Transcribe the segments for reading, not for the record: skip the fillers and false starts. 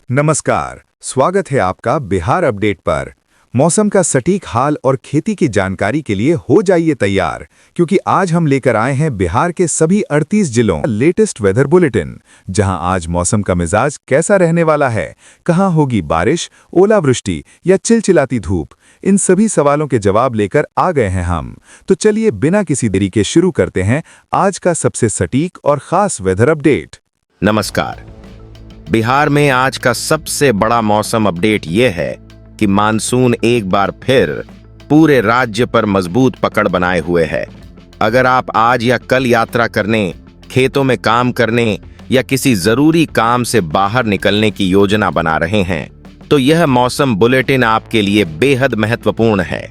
नमस्कार, स्वागत है आपका बिहार अपडेट पर। मौसम का सटीक हाल और खेती की जानकारी के लिए हो जाइए तैयार, क्योंकि आज हम लेकर आए हैं बिहार के सभी 38 जिलों का लेटेस्ट वेदर बुलेटिन, जहां आज मौसम का मिजाज कैसा रहने वाला है, कहां होगी बारिश, ओलावृष्टि या चिलचिलाती धूप। इन सभी सवालों के जवाब लेकर आ गए हैं हम। तो चलिए बिना किसी देरी के शुरू करते हैं आज का सबसे सटीक और खास वेदर अपडेट। नमस्कार। बिहार में आज का सबसे बड़ा मौसम अपडेट यह है कि मानसून एक बार फिर पूरे राज्य पर मजबूत पकड़ बनाए हुए है। अगर आप आज या कल यात्रा करने, खेतों में काम करने या किसी जरूरी काम से बाहर निकलने की योजना बना रहे हैं, तो यह मौसम बुलेटिन आपके लिए बेहद महत्वपूर्ण है,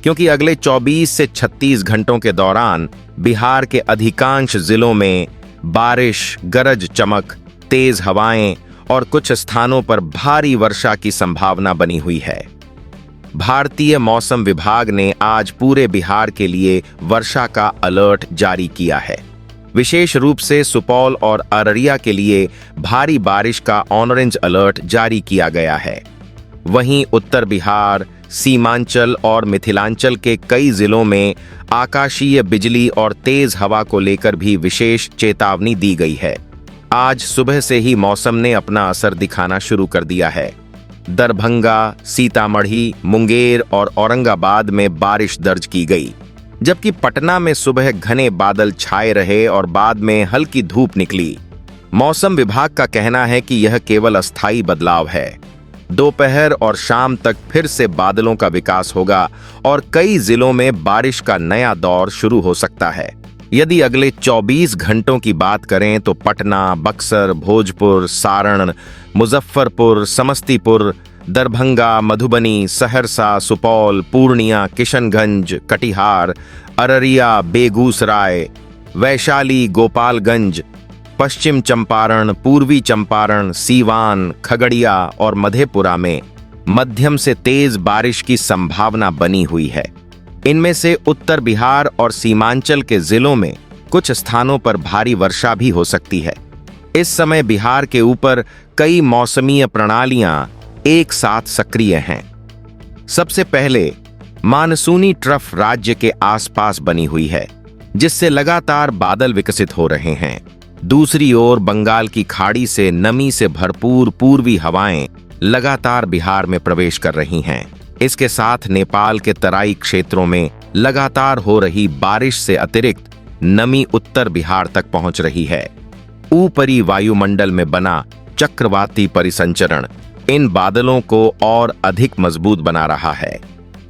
क्योंकि अगले 24 से 36 घंटों के दौरान बिहार के अधिकांश जिलों में बारिश, गरज चमक, तेज हवाएं और कुछ स्थानों पर भारी वर्षा की संभावना बनी हुई है। भारतीय मौसम विभाग ने आज पूरे बिहार के लिए वर्षा का अलर्ट जारी किया है। विशेष रूप से सुपौल और अररिया के लिए भारी बारिश का ऑरेंज अलर्ट जारी किया गया है। वहीं उत्तर बिहार, सीमांचल और मिथिलांचल के कई जिलों में आकाशीय बिजली और तेज हवा को लेकर भी विशेष चेतावनी दी गई है। आज सुबह से ही मौसम ने अपना असर दिखाना शुरू कर दिया है। दरभंगा, सीतामढ़ी, मुंगेर और औरंगाबाद में बारिश दर्ज की गई, जबकि पटना में सुबह घने बादल छाए रहे और बाद में हल्की धूप निकली। मौसम विभाग का कहना है कि यह केवल अस्थायी बदलाव है। दोपहर और शाम तक फिर से बादलों का विकास होगा और कई जिलों में बारिश का नया दौर शुरू हो सकता है। यदि अगले 24 घंटों की बात करें तो पटना, बक्सर, भोजपुर, सारण, मुजफ्फरपुर, समस्तीपुर, दरभंगा, मधुबनी, सहरसा, सुपौल, पूर्णिया, किशनगंज, कटिहार, अररिया, बेगूसराय, वैशाली, गोपालगंज, पश्चिम चंपारण, पूर्वी चंपारण, सीवान, खगड़िया और मधेपुरा में मध्यम से तेज बारिश की संभावना बनी हुई है। इनमें से उत्तर बिहार और सीमांचल के जिलों में कुछ स्थानों पर भारी वर्षा भी हो सकती है। इस समय बिहार के ऊपर कई मौसमीय प्रणालियां एक साथ सक्रिय हैं। सबसे पहले मानसूनी ट्रफ राज्य के आसपास बनी हुई है, जिससे लगातार बादल विकसित हो रहे हैं। दूसरी ओर बंगाल की खाड़ी से नमी से भरपूर पूर्वी हवाएं लगातार बिहार में प्रवेश कर रही हैं। इसके साथ नेपाल के तराई क्षेत्रों में लगातार हो रही बारिश से अतिरिक्त नमी उत्तर बिहार तक पहुंच रही है। ऊपरी वायुमंडल में बना चक्रवाती परिसंचरण इन बादलों को और अधिक मजबूत बना रहा है।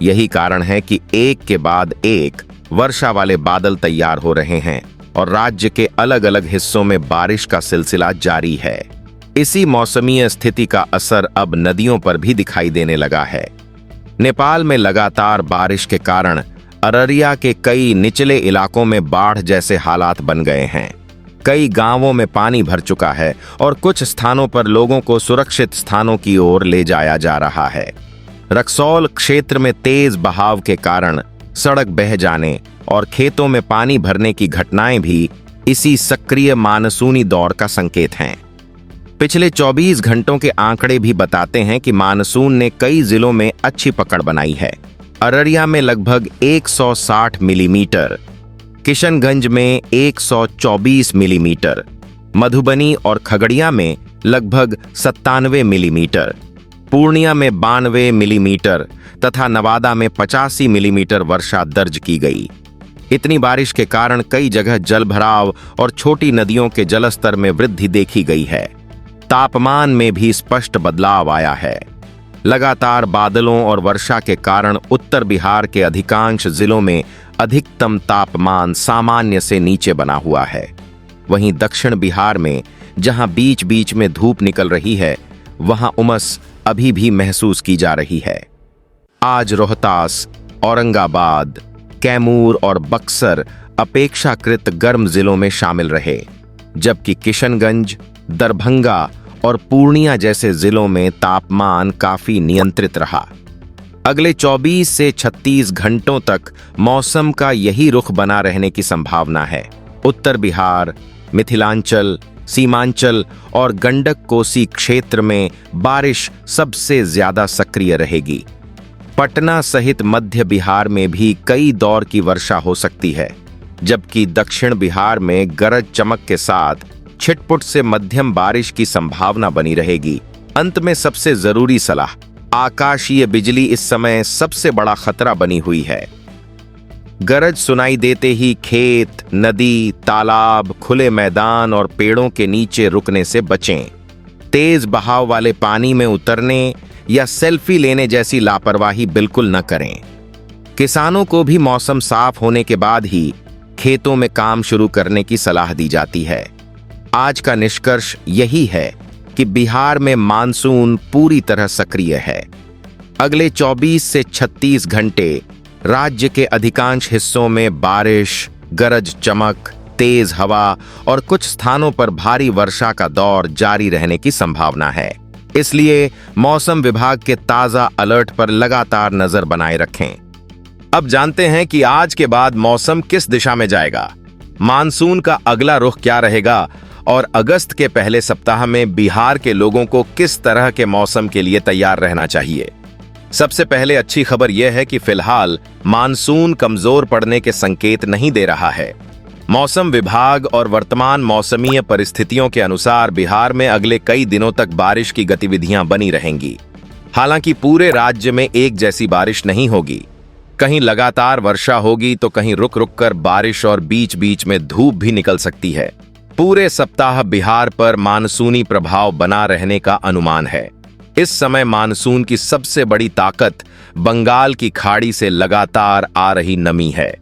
यही कारण है कि एक के बाद एक वर्षा वाले बादल तैयार हो रहे हैं और राज्य के अलग अलग हिस्सों में बारिश का सिलसिला जारी है। इसी मौसमीय स्थिति का असर अब नदियों पर भी दिखाई देने लगा है। नेपाल में लगातार बारिश के कारण अररिया के कई निचले इलाकों में बाढ़ जैसे हालात बन गए हैं। कई गांवों में पानी भर चुका है और कुछ स्थानों पर लोगों को सुरक्षित स्थानों की ओर ले जाया जा रहा है। रक्सौल क्षेत्र में तेज बहाव के कारण सड़क बह जाने और खेतों में पानी भरने की घटनाएं भी इसी सक्रिय मानसूनी दौर का संकेत हैं। पिछले 24 घंटों के आंकड़े भी बताते हैं कि मानसून ने कई जिलों में अच्छी पकड़ बनाई है। अररिया में लगभग 160 मिलीमीटर, किशनगंज में 124 मिलीमीटर, मधुबनी और खगड़िया में लगभग 97 मिलीमीटर, पूर्णिया में 92 मिलीमीटर तथा नवादा में 85 मिलीमीटर वर्षा दर्ज की गई। इतनी बारिश के कारण कई जगह जलभराव और छोटी नदियों के जलस्तर में वृद्धि देखी गई है। तापमान में भी स्पष्ट बदलाव आया है। लगातार बादलों और वर्षा के कारण उत्तर बिहार के अधिकांश जिलों में अधिकतम तापमान सामान्य से नीचे बना हुआ है। वहीं दक्षिण बिहार में जहां बीच बीच में धूप निकल रही है, वहां उमस अभी भी महसूस की जा रही है। आज रोहतास, औरंगाबाद, कैमूर और बक्सर अपेक्षाकृत गर्म जिलों में शामिल रहे, जबकि किशनगंज, दरभंगा और पूर्णिया जैसे जिलों में तापमान काफी नियंत्रित रहा। अगले 24 से 36 घंटों तक मौसम का यही रुख बना रहने की संभावना है। उत्तर बिहार, मिथिलांचल, सीमांचल और गंडक कोसी क्षेत्र में बारिश सबसे ज्यादा सक्रिय रहेगी। पटना सहित मध्य बिहार में भी कई दौर की वर्षा हो सकती है, जबकि दक्षिण बिहार में गरज चमक के साथ छिटपुट से मध्यम बारिश की संभावना बनी रहेगी। अंत में सबसे जरूरी सलाह, आकाशीय बिजली इस समय सबसे बड़ा खतरा बनी हुई है। गरज सुनाई देते ही खेत, नदी, तालाब, खुले मैदान और पेड़ों के नीचे रुकने से बचें। तेज बहाव वाले पानी में उतरने या सेल्फी लेने जैसी लापरवाही बिल्कुल न करें। किसानों को भी मौसम साफ होने के बाद ही खेतों में काम शुरू करने की सलाह दी जाती है। आज का निष्कर्ष यही है कि बिहार में मानसून पूरी तरह सक्रिय है। अगले 24 से 36 घंटे राज्य के अधिकांश हिस्सों में बारिश, गरज चमक, तेज हवा और कुछ स्थानों पर भारी वर्षा का दौर जारी रहने की संभावना है। इसलिए मौसम विभाग के ताजा अलर्ट पर लगातार नजर बनाए रखें। अब जानते हैं कि आज के बाद मौसम किस दिशा में जाएगा, मानसून का अगला रुख क्या रहेगा और अगस्त के पहले सप्ताह में बिहार के लोगों को किस तरह के मौसम के लिए तैयार रहना चाहिए। सबसे पहले अच्छी खबर यह है कि फिलहाल मानसून कमजोर पड़ने के संकेत नहीं दे रहा है। मौसम विभाग और वर्तमान मौसमीय परिस्थितियों के अनुसार बिहार में अगले कई दिनों तक बारिश की गतिविधियां बनी रहेंगी। हालांकि पूरे राज्य में एक जैसी बारिश नहीं होगी, कहीं लगातार वर्षा होगी तो कहीं रुक रुक कर बारिश और बीच बीच में धूप भी निकल सकती है। पूरे सप्ताह बिहार पर मानसूनी प्रभाव बना रहने का अनुमान है। इस समय मानसून की सबसे बड़ी ताकत बंगाल की खाड़ी से लगातार आ रही नमी है।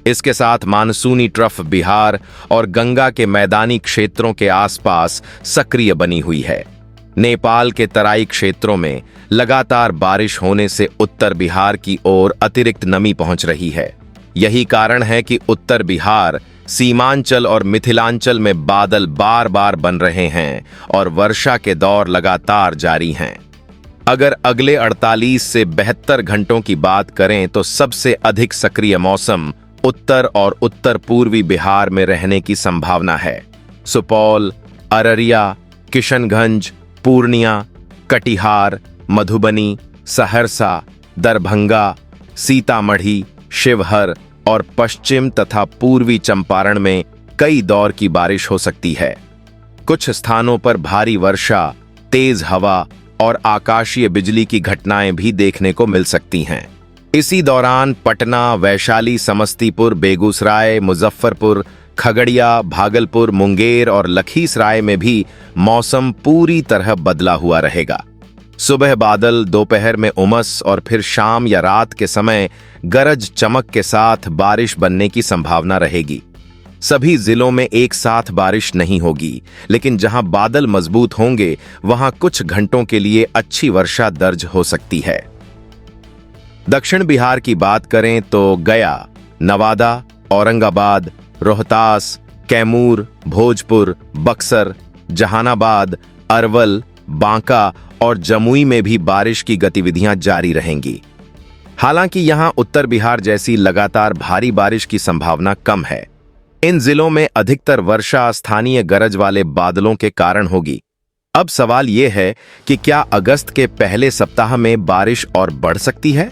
इसके साथ मानसूनी ट्रफ बिहार और गंगा के मैदानी क्षेत्रों के आसपास सक्रिय बनी हुई है। नेपाल के तराई क्षेत्रों में लगातार बारिश होने से उत्तर बिहार की ओर अतिरिक्त नमी पहुंच रही है। यही कारण है कि उत्तर बिहार, सीमांचल और मिथिलांचल में बादल बार बार बन रहे हैं और वर्षा के दौर लगातार जारी हैं। अगर अगले 48 से 72 घंटों की बात करें तो सबसे अधिक सक्रिय मौसम उत्तर और उत्तर पूर्वी बिहार में रहने की संभावना है। सुपौल, अररिया, किशनगंज, पूर्णिया, कटिहार, मधुबनी, सहरसा, दरभंगा, सीतामढ़ी, शिवहर और पश्चिम तथा पूर्वी चंपारण में कई दौर की बारिश हो सकती है। कुछ स्थानों पर भारी वर्षा, तेज हवा और आकाशीय बिजली की घटनाएं भी देखने को मिल सकती हैं। इसी दौरान पटना, वैशाली, समस्तीपुर, बेगूसराय, मुजफ्फरपुर, खगड़िया, भागलपुर, मुंगेर और लखीसराय में भी मौसम पूरी तरह बदला हुआ रहेगा। सुबह बादल, दोपहर में उमस और फिर शाम या रात के समय गरज चमक के साथ बारिश बनने की संभावना रहेगी। सभी जिलों में एक साथ बारिश नहीं होगी, लेकिन जहां बादल मजबूत होंगे वहां कुछ घंटों के लिए अच्छी वर्षा दर्ज हो सकती है। दक्षिण बिहार की बात करें तो गया, नवादा, औरंगाबाद, रोहतास, कैमूर, भोजपुर, बक्सर, जहानाबाद, अरवल, बांका और जमुई में भी बारिश की गतिविधियां जारी रहेंगी। हालांकि यहां उत्तर बिहार जैसी लगातार भारी बारिश की संभावना कम है। इन जिलों में अधिकतर वर्षा स्थानीय गरज वाले बादलों के कारण होगी। अब सवाल यह है कि क्या अगस्त के पहले सप्ताह में बारिश और बढ़ सकती है?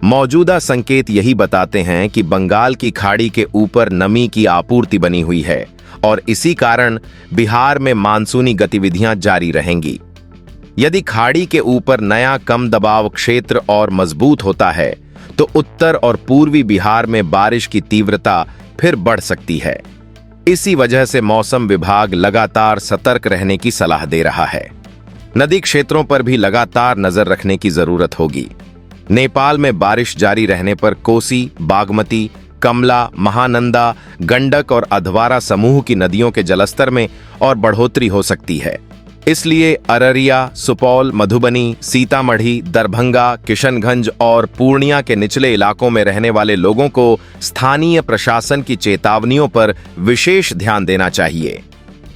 मौजूदा संकेत यही बताते हैं कि बंगाल की खाड़ी के ऊपर नमी की आपूर्ति बनी हुई है और इसी कारण बिहार में मानसूनी गतिविधियां जारी रहेंगी। यदि खाड़ी के ऊपर नया कम दबाव क्षेत्र और मजबूत होता है तो उत्तर और पूर्वी बिहार में बारिश की तीव्रता फिर बढ़ सकती है। इसी वजह से मौसम विभाग लगातार सतर्क रहने की सलाह दे रहा है। नदी क्षेत्रों पर भी लगातार नजर रखने की जरूरत होगी। नेपाल में बारिश जारी रहने पर कोसी, बागमती, कमला, महानंदा, गंडक और अधवारा समूह की नदियों के जलस्तर में और बढ़ोतरी हो सकती है। इसलिए अररिया, सुपौल, मधुबनी, सीतामढ़ी, दरभंगा, किशनगंज और पूर्णिया के निचले इलाकों में रहने वाले लोगों को स्थानीय प्रशासन की चेतावनियों पर विशेष ध्यान देना चाहिए।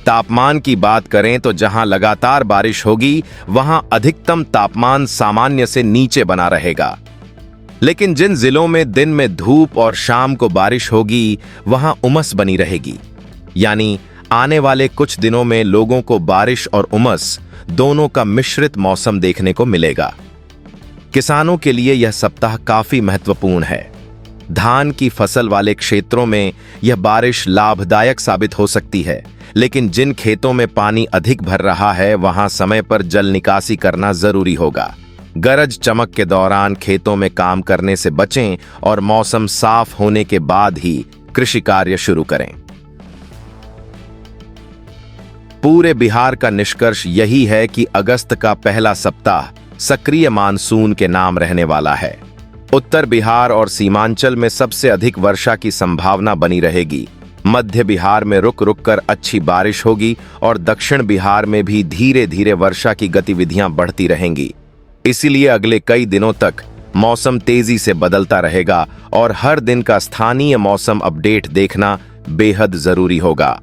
तापमान की बात करें तो जहां लगातार बारिश होगी वहां अधिकतम तापमान सामान्य से नीचे बना रहेगा। लेकिन जिन जिलों में दिन में धूप और शाम को बारिश होगी वहां उमस बनी रहेगी। यानी आने वाले कुछ दिनों में लोगों को बारिश और उमस दोनों का मिश्रित मौसम देखने को मिलेगा। किसानों के लिए यह सप्ताह काफी महत्वपूर्ण है। धान की फसल वाले क्षेत्रों में यह बारिश लाभदायक साबित हो सकती है, लेकिन जिन खेतों में पानी अधिक भर रहा है वहां समय पर जल निकासी करना जरूरी होगा। गरज चमक के दौरान खेतों में काम करने से बचें और मौसम साफ होने के बाद ही कृषि कार्य शुरू करें। पूरे बिहार का निष्कर्ष यही है कि अगस्त का पहला सप्ताह सक्रिय मानसून के नाम रहने वाला है। उत्तर बिहार और सीमांचल में सबसे अधिक वर्षा की संभावना बनी रहेगी। मध्य बिहार में रुक रुक कर अच्छी बारिश होगी और दक्षिण बिहार में भी धीरे धीरे वर्षा की गतिविधियां बढ़ती रहेंगी। इसीलिए अगले कई दिनों तक मौसम तेजी से बदलता रहेगा और हर दिन का स्थानीय मौसम अपडेट देखना बेहद जरूरी होगा।